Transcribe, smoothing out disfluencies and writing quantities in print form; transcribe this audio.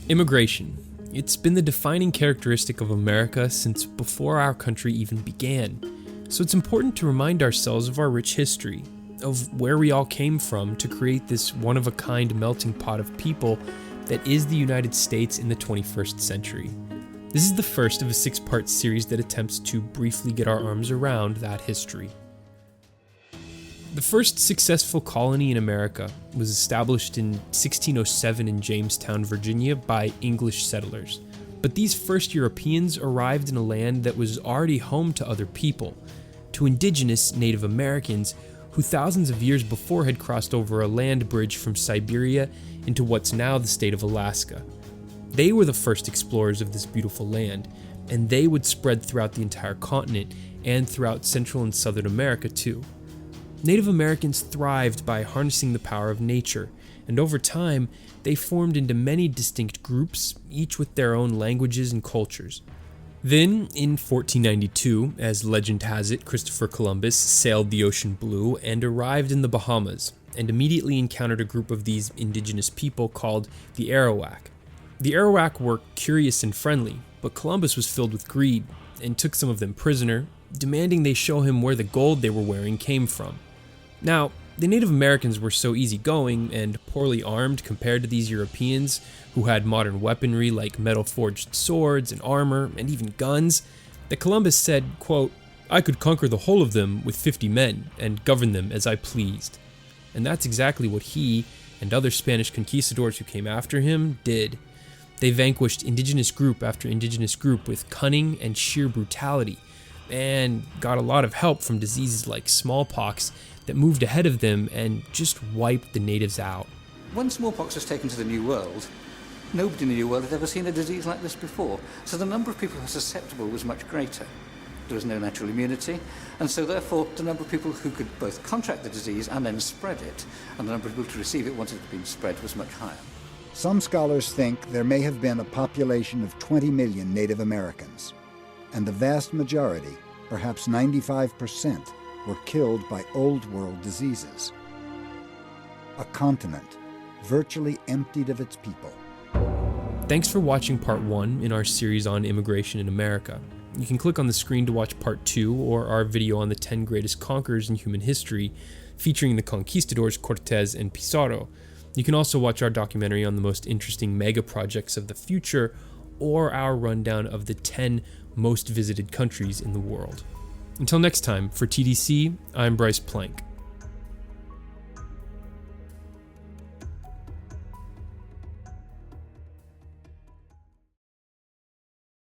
Immigration. It's been the defining characteristic of America since before our country even began. So it's important to remind ourselves of our rich history, of where we all came from to create this one-of-a-kind melting pot of people that is the United States in the 21st century. This is the first of a 6-part series that attempts to briefly get our arms around that history. The first successful colony in America was established in 1607 in Jamestown, Virginia by English settlers. But these first Europeans arrived in a land that was already home to other people, to indigenous Native Americans who thousands of years before had crossed over a land bridge from Siberia into what's now the state of Alaska. They were the first explorers of this beautiful land, and they would spread throughout the entire continent and throughout Central and Southern America too. Native Americans thrived by harnessing the power of nature, and over time, they formed into many distinct groups, each with their own languages and cultures. Then, in 1492, as legend has it, Christopher Columbus sailed the ocean blue and arrived in the Bahamas, and immediately encountered a group of these indigenous people called the Arawak. The Arawak were curious and friendly, but Columbus was filled with greed, and took some of them prisoner, demanding they show him where the gold they were wearing came from. Now, the Native Americans were so easygoing and poorly armed compared to these Europeans, who had modern weaponry like metal-forged swords and armor and even guns, that Columbus said, quote, "I could conquer the whole of them with 50 men and govern them as I pleased." And that's exactly what he and other Spanish conquistadors who came after him did. They vanquished indigenous group after indigenous group with cunning and sheer brutality, and got a lot of help from diseases like smallpox that moved ahead of them and just wiped the natives out. When smallpox was taken to the New World, nobody in the New World had ever seen a disease like this before, so the number of people who were susceptible was much greater. There was no natural immunity, and so therefore the number of people who could both contract the disease and then spread it, and the number of people to receive it once it had been spread was much higher. Some scholars think there may have been a population of 20 million Native Americans, and the vast majority, perhaps 95%, were killed by Old World diseases. A continent virtually emptied of its people. Thanks for watching part 1 in our series on immigration in America. You can click on the screen to watch part 2 or our video on the 10 greatest conquerors in human history, featuring the conquistadors Cortez and Pizarro. You can also watch our documentary on the most interesting mega projects of the future, or our rundown of the 10 most visited countries in the world. Until next time, for TDC, I'm Bryce Plank.